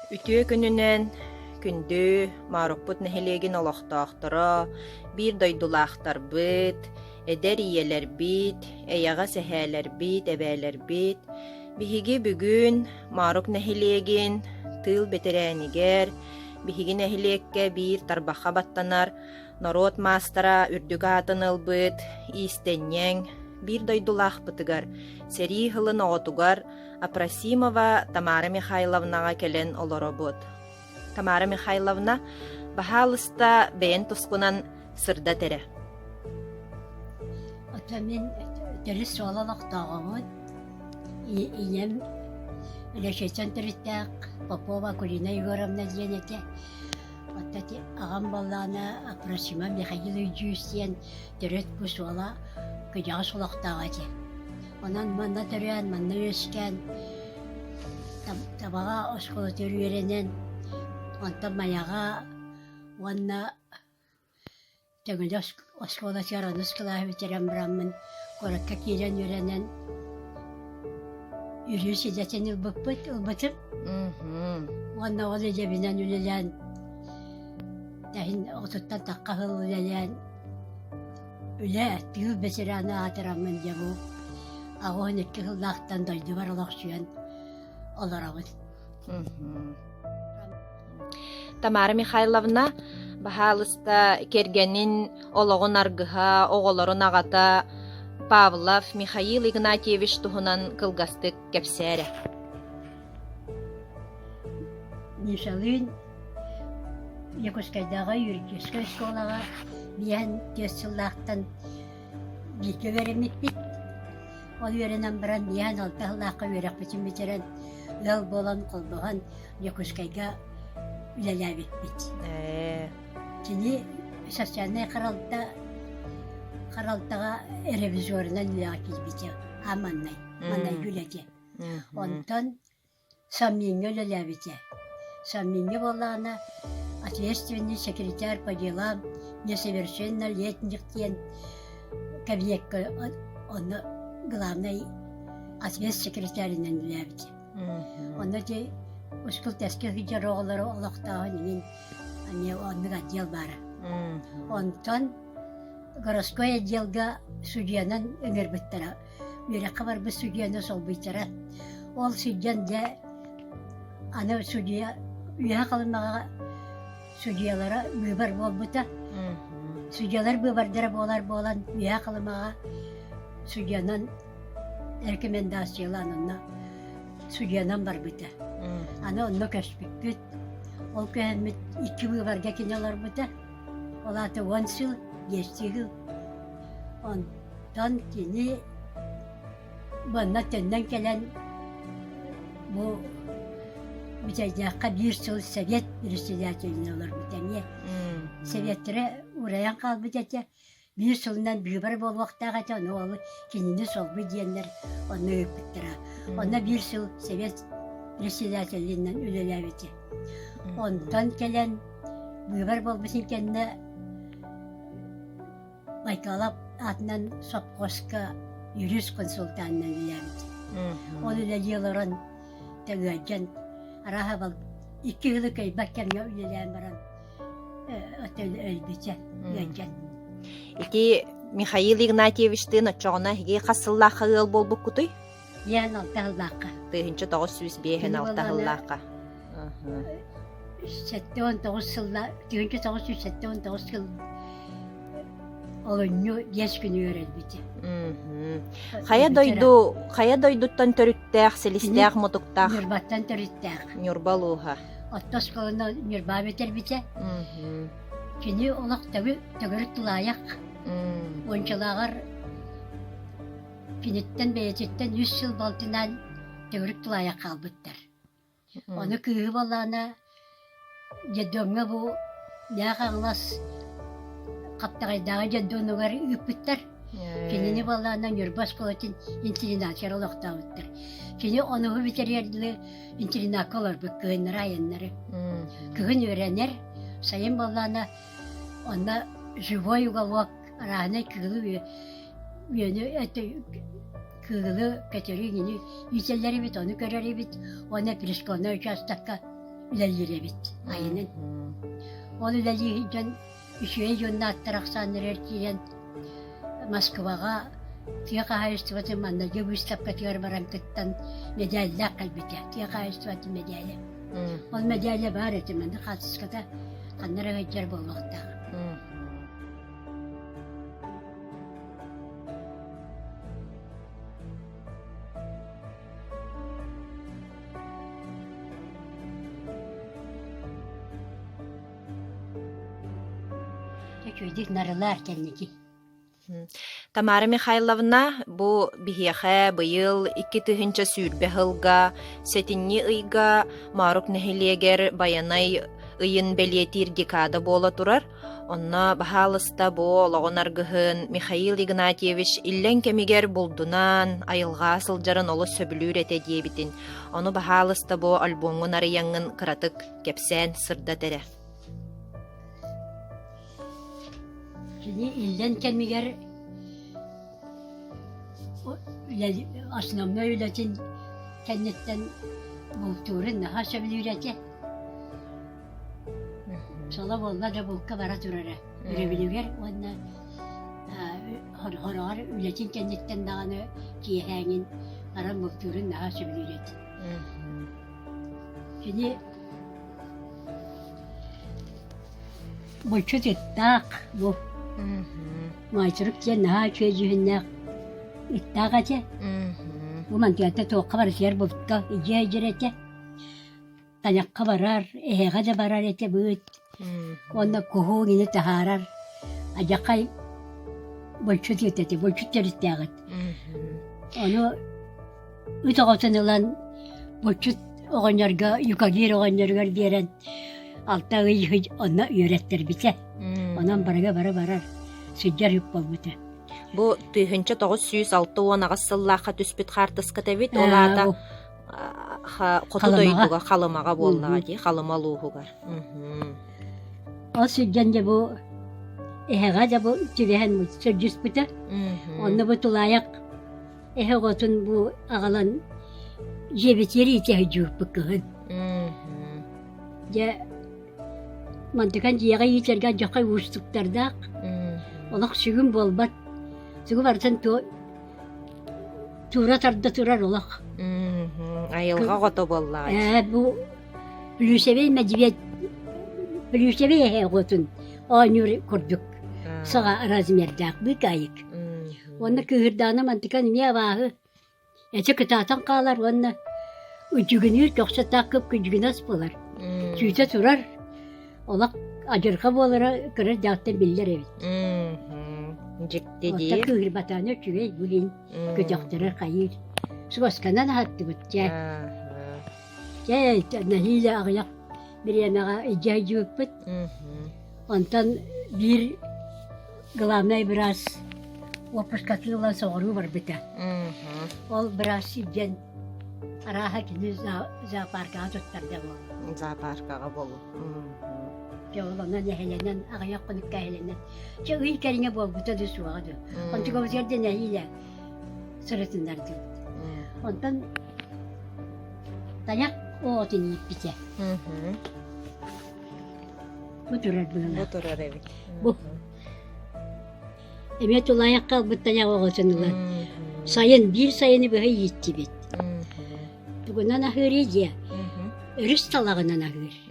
Ütüö күнүнен күндү маруппут нэхилегин олохтоохторо, биир дойдулаахтарбыт, эдер иелербит, эйаҕа сэһээлербит, эбээлербит. Биһиги бүгүн марук нэхилегин тыыл бетерээнигэр, биһиги нэхилекке биир тарбахха баттанар, норот маастара үрдүгэ атын ылбыт, иистэнньэң, биир дойдулаахпытыгар, сэрии хылын оҕотугар Апрасимова Тамара Михайловнаға келен олоробут. Тамара Михайловна баһаалыста бэйэн тускунан сырда тере. Ота мен дөрес суалалақтағамын. Инем Лешетен түріттәк Попова Кулина Егоровна дегенете. Ота ағам баллана Апрасима Михайловна жүйістен дөрет бұл суала күдяғы сулақтаға де. Онан манна төрен, манна өскен, табаға осколы төрүеренен, онта маяға, онна төгінде осколы төрен ұскылағы өтерен бұрамын, қоракка келен өренен, үрі седетін ұлбытым, онна ол едебінен үлелен, тәхін отыттан таққа ғыл үлелен, үле әттігі бәсіраны атырамын дебу. Ағуын өткі ғылдақтан дойды бар олақ сүйен оларауын. Тамара Михайловна баһаалыста кергенин ологун аргыха, оголорун агата Павлов Михаил Игнатьевич туһунан кылгастык кепсээре. Нишалын Якускайдағы юридическая школаға биян төс-сыллақтан беке веремет бит. Ол веренен баран биян алтағылаққа верек бітін бітерен өл болан қолбаған Якускайға үлеләбет бит. Кені социальный қаралтаға ревизорынан үлеға келбеті. Манай үледе. Онтан сомнение үлеләбеті. Сомнение болағына ответственный секретарь по делам несовершеннолетних тен кабинетка он главный ответ секретаринен үләбеті. Онда де ұшқыл тәске хиджароғылары олақтағын мен онның отдел бары. Онтан городской отделға судьянан өңір біттіра. Үйраққа бар біз судьяны сол біттіра. Ол судьян де аны судья үйе қалымаға судьялара бүйбар болбыта. Судьялар бүйбардары болан үйе қалымаға судьянан рекомендациялан онна судьянан бар бұта. Аны онна көшпік бүт. Ол көхемет 2 бүйбарға кенелар бұта. Ол аты 10 сыл, 10 жыл. Онтан кені бұнна төннен келен бұл Bütəcəkə bir sıl Sovet председателіне олар бүтәне. Советтері ураян қалбы дәте. Bir сылынан бүйбар бол вақтаға та, оны олы кенені солбы дейінлер, оны өкпіттіра. Оны bir сыл Совет председателінен өлелі өте. Онтан келен бүйбар бол бұсын кеніне Байкалап атынан Сопқосқа юрист консультанынан өлелі өте. Ол өлелі оларын тәуәджен Араха бал 2 yılı köybakkenге үлелән баран өтөл өлбүче гәнҗән. Ити Михаил Игнатьевичтин очоғына хиги қасыллаққа ыл болбук кутой? Ян алтағыллаққа. Тыһынчы тоғыз сүз бейхен алтағыллаққа. 7-19 сылла, 1979 yıl олынну 10 күн өрелбүче. Хая дойдуттан төрүттәк, селистәк, мотуктак. Нюрбаттан төрүттәк. Нюрбалуха. Оттос колына нюрба бетербиче. Кини олақ төгөрүт тулаяк. Ончалагар кинеттен бейететтен 100 yıl балтынан төгөрүт тулаяк калбыттар. Оны күйі балана жеддөңө бу яғаңлас қаптағайдағы жеддөңөгөр үппіттар. Кенені балана нюрбас колотин интернатчар олақтауыттар. Кені онығы битерерлі интернат колор бүк күйін районнары. Күйін өренер, сайын балана онна живой уголок раны күйілі кыгылы көтөрү гини ителleri бит, оны көрөрү бит, оны прескона участокка үләллере бит. Айынан. Ол үләллере жон үшüе жонна аттарақсанырыр тиен Москваға тия қайыстываты манна жебустапқа тиер барамтыттан медалья қалбите. Тия қайыстываты медалья. Ол медалья бар еті манна қатысқата қаннары ғайджар болмақтағы. Көйдік нарылар кәнеки. Тамара Михайловна, бу бихеха быйыл 2 сүүрбе хылга, сетинни ыйга Марук Нехилегер баянай ыйын белетир декада бола турар. Онна бахалыста бу олоғонаргыхын Михаил Игнатьевич иллен кемигер булдунан айылға сылжарын олы сөбілүр эте диебитин. Ону бахалыста бу альбомын арыяңын кыратык кепсен сырда тере. Şimdi ilden kelmeler asnamna ületin kennetten bultuğun daha söbül ületi. Sola bolla da bulka bara durara. Ürebiliyor. Onunla horar ületin kennetten dağını kiyehengin aran bultuğun daha söbül ületi. Şimdi bu çocuk bu. Maçırık diye naha çözüğünde ittağa diye. Bu mantıkta toğqa var siyer bulutta iyice ecirete. Tanakka barar, eheğe de barar ete büyüt. Onda kuhu yine taharar. Acakay bolçut yeteti, bolçut teristağıt. Onu üt ağıtınılan bolçut oğanlarga, yukagir oğanlarga diyen altta ıyıhıc ona öğrettir bize. Ondan baraga barar. Sücer yuppal bute. Bu 906 ағассыллақа түспіт қартысқа тәбет, олада қоты дойдуға қалымаға болуға дей, қалымалуғығар. O süccende bu eheğe de bu tüvehen süccüs bute. Onu bu tulayak eheğotun bu ağalan jebetleri itihacı bıkkığın. Ya mantıkan ciyağa yitergen cakay uçtuklardak. Olak sügün bolbat. Sügü varsan tuğra tarda turar olak. Ayılға qoto bolla. Bu Blüsevi mediviyet Blüsevi eheğotun aynı kurduk. Sağa arazmerdak bir kayık. Onu kühürdağına mantıkan niye vahı. Ece kıtatan kalar onu. Ucugünür yoksa takıp gücügünas bolar. Tüyte turar. Olak acırka bolara kırar dağıttan biller evet. Cikti Orta değil. kühür batanı çüvey bugün köcaktırır kayır. Suvaskanan hattı bütçe. Nahiyle ağayak bir yanağa icaycı öpüt. Ondan bir gılamay biraz vapaskatlılan soğuru var bita. Ol biraz ijen araha kini zaparka tuttardı bu. Zaparkağa bolu. Jawabana nehelenen ağayak konuk kahelenen. Şu iyi kerine bol buta düz vardı. Ondan komiserde nahiyle sırasınlardı. Ondan dayak o otini bite. Bu durar bunlar. Bu durar evet. Bu. Emet olayak kal bu dayak olsunlar. Sayın bir sayını böyle yitti bit. Bugünden ahırı diye. Örüs talağından ahır.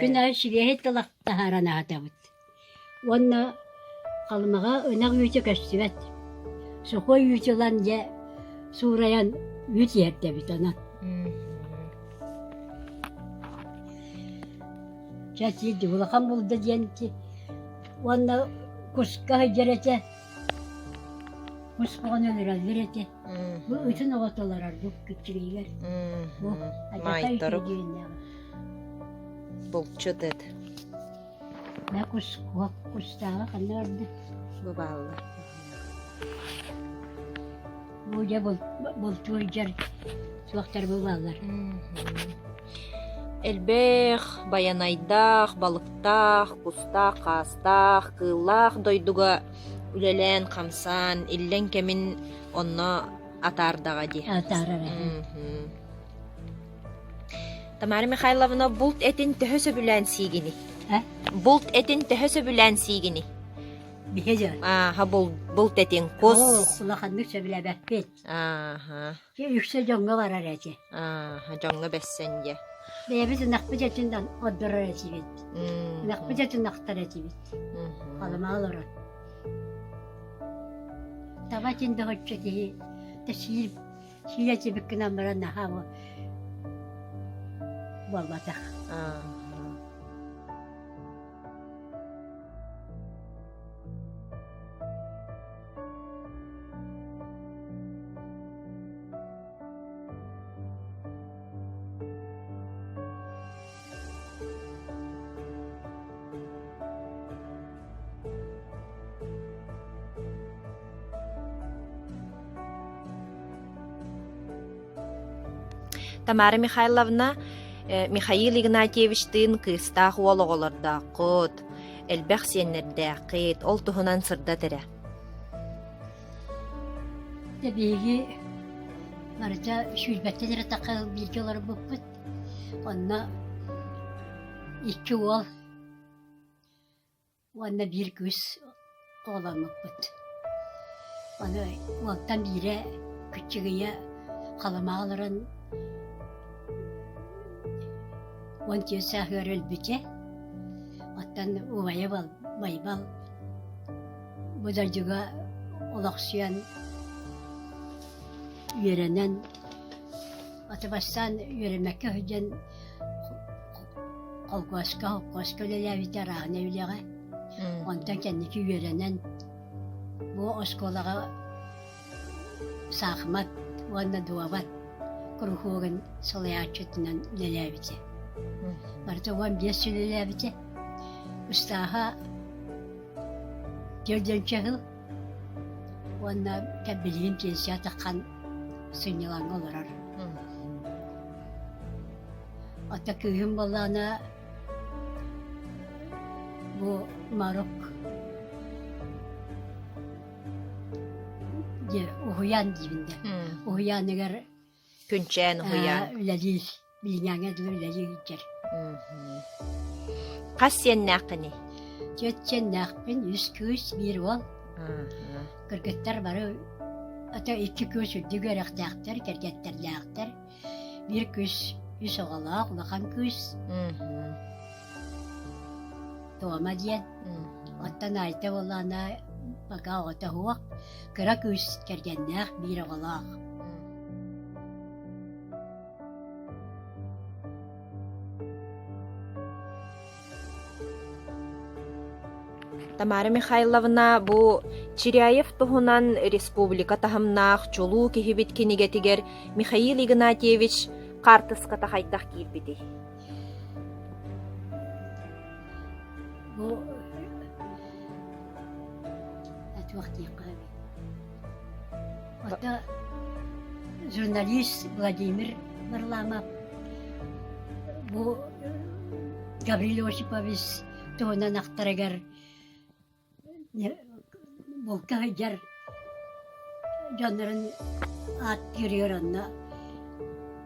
Günah şivehet talak taharana hatabıt. Onunla kalmağa önak yüce kaçtıvet. Sokoy yücelan diye surayan yüce yerde bit ona. Çatıydı bulakam buldu diyen ki onunla kuska hıcarete kuska onu verete. Bu bütün oğatalar ardı küçüğüler. Bu Maytarık. Bolçu dedi. Ne kustağa kanardı. Bu bağlı. Bu ya boltu hıcar suaktar bu bağlar. Элбэх, баянайдах, балыктах, кустах, кастах, кыллах дойдуга үлелен, камсан, иллен кемин онно атардага ди. Atarara. Тамара Михайловна булт этин төһө сөбүлән сигини. Ә? Булт этин төһө сөбүлән сигини. Бихеже. Ага, булт этин кос. Кулаханны сөбіле бәппет. Ага. Үксе жоңға бар әрәте. Ага, жоңга бессенге. Бәйбіз нақпы жетінден отдырыр әтібет. Нақпы жетін нақтар әтібет. Қалыма алыры. Таба тенді хотчы тегі. Тәсейір әтібік кінан баран наға болбатақ. Тамара Михайловна Михаил Игнатьевичтин кыстах уологолорда кот, элбэх сиеннерде кыт, ол туһунан сырда тере. Табиги марта шүлбәттәдер тақыл билгелер буппыт. Онна икки ол, онна бир күз оламыппыт. Оны олтан бире күчігіе қаламағыларын он түйесі ағыр өлбіте. Оттан ұвайы бал, байбал. Бұдар жүға олақсуян үйеренен атыбастан үйеремекке хүден қолқоска өлеләвіте рағына өлеға. Онтан кәннекі үйеренен бұ осколаға сақымат, онна дуабат күрхуғын солаячытынан өлеләвіте. Барта он бес өлеләвіте. Ұстаға төрден чағыл, онна кәбілген пенсия таққан сынелан олырар. Ата күйім болана bu Marok de uhuyan dibinde. Uhuyan eğer Күнчән уян. üleli bilinen de üleli gider. Кас сен нақыны? Geçen nakbin 100 küs bir ol. Kırkıtlar var. Ata 2 küs dügerek dağıtır, kerketler dağıtır. Bir küs 100 oğalak, ulakan küs. Doğma diyen. Attan ayta olana baka ota huak. Kıra küs kerkenler bir oğalak. Тамара Михайловна, бу Чиряев туһунан республика таһымнаах чулуу киһибит кинигетигер Михаил Игнатьевич картыска тахайтах киирбити. Bu at vakti qabi. Ata jurnalist Vladimir Varlamov bu Gabriel Osipovich tuğunan aktaragar Volka Hajar canların at giriyor onunla.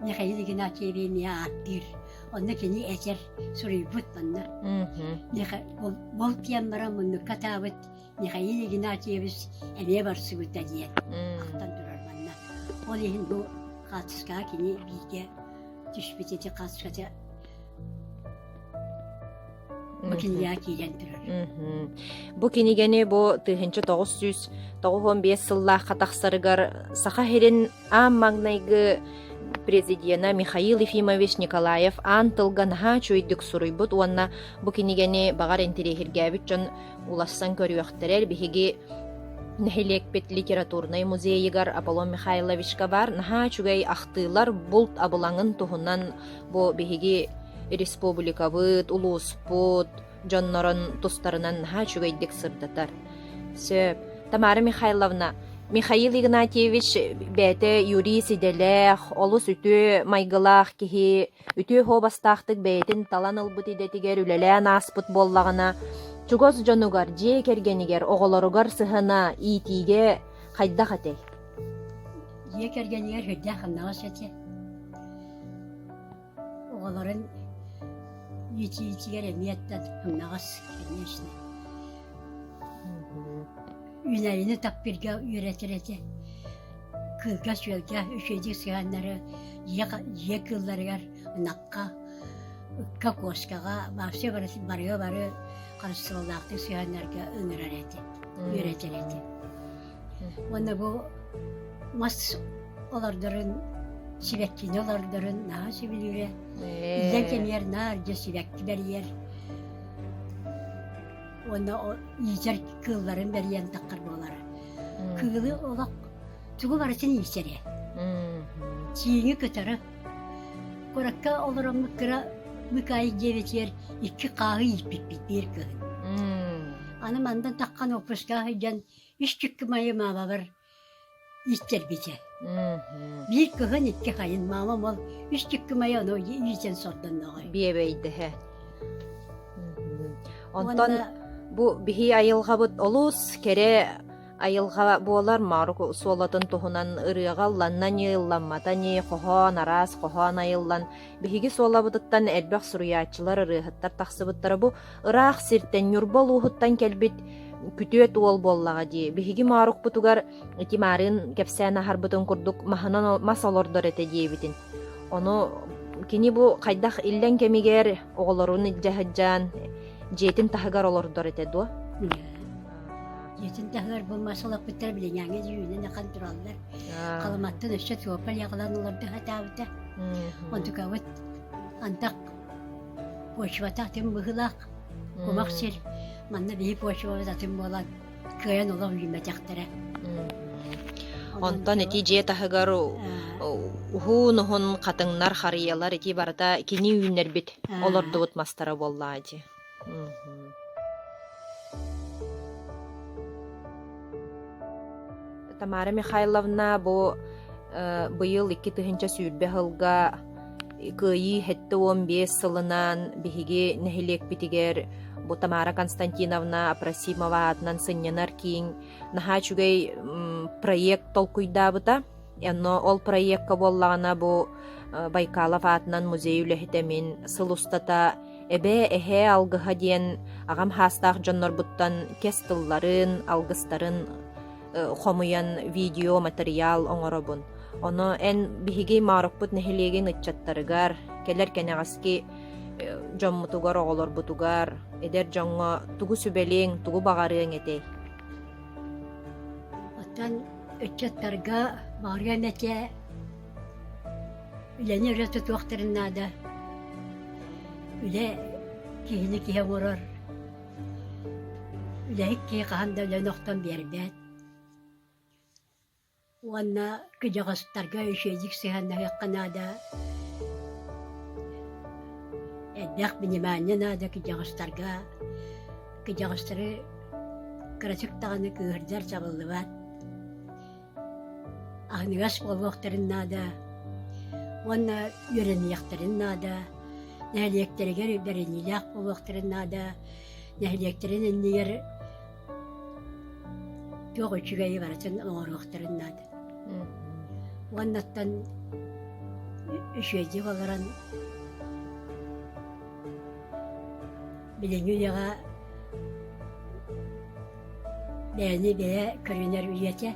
Mikhail Ignatyev'in ya at gir. Onunla kendi eser soruyu but bana. Volkyan maram bunu katavut. Mikhail Ignatyev'in emeğe var sıvıta diye. Aktan durar bana. O lihin bu katıska kini bilge düşbiteti katıskata makineye kilen durur. Бу кинигени бу 1995 сыллах катахсарыгар саха херин ам магнайгы президиена Михаил Ефимович Николаев антылган ха чуйдык суруйбут уанна бу кинигени багар энтерехиргәбит жон улассан көрүөхтерер биһиги Нехилекпет литературный музейыгар Аполлон Михайловичка бар наха чугай ахтыылар булт абылаңын туһунан бу биһиги республикабыт улууспут дьоннорон тустарынан наха чугайдык сырдатар. Сөп, Тамара Михайловна, Михаил Игнатьевич бәте юрий сиделэх, олус үтү майгылах кихи, үтү хобастахтык бәйтин талан ылбыт идетигер үлелән аспыт боллағына, чугоз жонугар же кергенигер оголоругар сыхана итиге хайда хатей. Ye kergenler hüdde xannağa sete. оғаларын ити-итигер эмиеттен хымнагас, конечно. Үнәйіні таппирге үйретереті. Кылга сөлге үшеdik сыганнары жие кылларыгар наққа кокоскаға басы бары қарыстырылдақты сыганнарға ыңырар еті, үйретер еті. Оны бұл мас олардырын, сибәккені олардырын, наға сибіліре. Илден кемер наржа сибәкки бәрiyер. Оны ижер кылларын бәрiyен таққыр болары. Кылы олақ тугу барысын исере. Чиңи көтөрө. Коракка олором мыкыра мыкай жебетер икки кагы иппик бир кыгын. Аны мандан таккан опуска хайдан үч күккү майы мама бар иттер бите. Бир кыгын икки кайын мама мол үч күккү майы оно үйсен сордон ногой. Биебейді хе. Онтон бу бихи айылғабыт олус кере айылға болар марук солатын тухунан ырыгалланнан йылламматани кохон арас кохон айыллан биһиги солабытыттан элбэх суруяачылар ырыһыттар тахсыбыттара бу ыраах сиртен юрболууһуттан келбит күтүөт уол боллага ди биһиги марук бутугар итимарын кепсээн ахарбытын курдук махынан мас олордор эте диэбитин ону кини бу хайдах иллен кемигер оголорун илжаһаджаан жетин таһыгар олордор эте дуо. Жетин тахар болмаса лапыттар билен яңа жүйүнен ақан тураллар. Каламаттан өшө топал ягалан оларды хатабыта. Онтукавыт антак почвата тем быгылак. Комаксер манна бии почвата тем болан кыян олар үймәтәктәре. Онтон эти же таһыгар ухун катыңнар харыялар эти барда кини үйнер бит олордубут мастара боллаади. Тамара Михайловна бу быйыл 2-тыһынча сүүрбэ хылга кыйы хетте 15 сылынан биһиги нэһилек битигер бу Тамара Константиновна Апрасимова атынан сыннянар киң наха чугай проект толкуйдабыта. Энно ол проектка боллагана бу Байкалов атынан музей үлэхитэмин сылустата эбэ эхэ алгыха диэн агам хастаах дьоннорбуттан кес тылларын, алгыстарын хомуян видео материал оңоробун. Оно эн биһиги марокпут нэһилиэгин ытчаттарыгар, келер кенегаски жоммутугар оголорбутугар, эдер жоңго тугу сүбелиң, тугу багарыың этей. Оттан ытчаттарга багарыан эте үлэни өрө тутуактарыннаада үлэ киһини киһэ морор. Үлэһик киһи каһанда үлэн охтон биэрбэт. Уанна кыжагастарга үшедик сыһаннагакканаада эддэх вниманиянада кыжагастары карачыктаганы кыырдар чабыллыбат ахныгас болуактарыннаада уанна үйренияктарыннаада нэһилиектеригер үдэринилээх болуактарыннаада нэһилиектерин иннигер тоғы чүгәйі баратын оңоруақтарыннады. Уаннаттан үшөйді боларан біліңі яға бәйіні бәйі көрінер үйеті,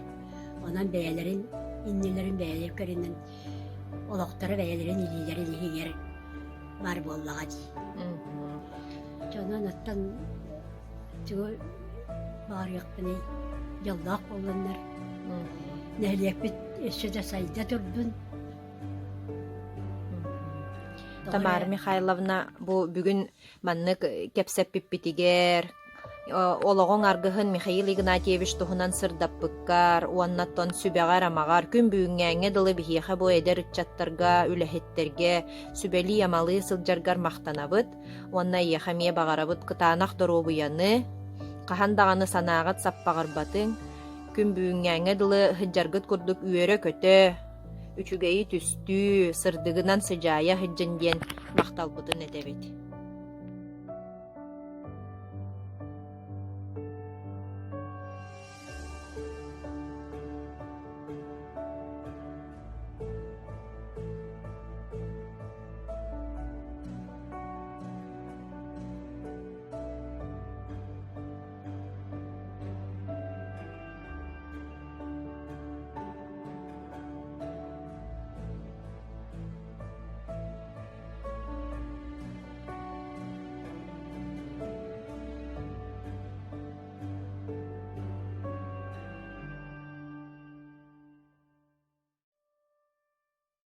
онан бәйілерін, иннелерін бәйілер көрінен, олықтары бәйілерін илилерін егер бар боллаға дей. Жонан аттан түгі бар яқпыны яллақ боландар. Нәлек бит өсөдө сайда турдун. Тамара Михайловна бу бүгүн маннык кепсеп пиппитигер ологоң аргыһын Михаил Игнатьевич тухунан сырдаппыккар, уаннаттон сүбэгар амагар күн бүгүнгәңе дылы биһиэхэ бу эдер ытчаттарга, үлэһеттерге, сүбэли ямалы сылдьаргар мактанабыт, уанна иэхэмие багарабыт кытаанах доробуяны, кахандаганы санаагат саппагарбатын, күн бүгүнгәңе дылы хыджаргыт курдук үөрө көтө, үчүгэйи түстүү, сырдыгынан сыжаая хыджан диэн макталбытын этебит.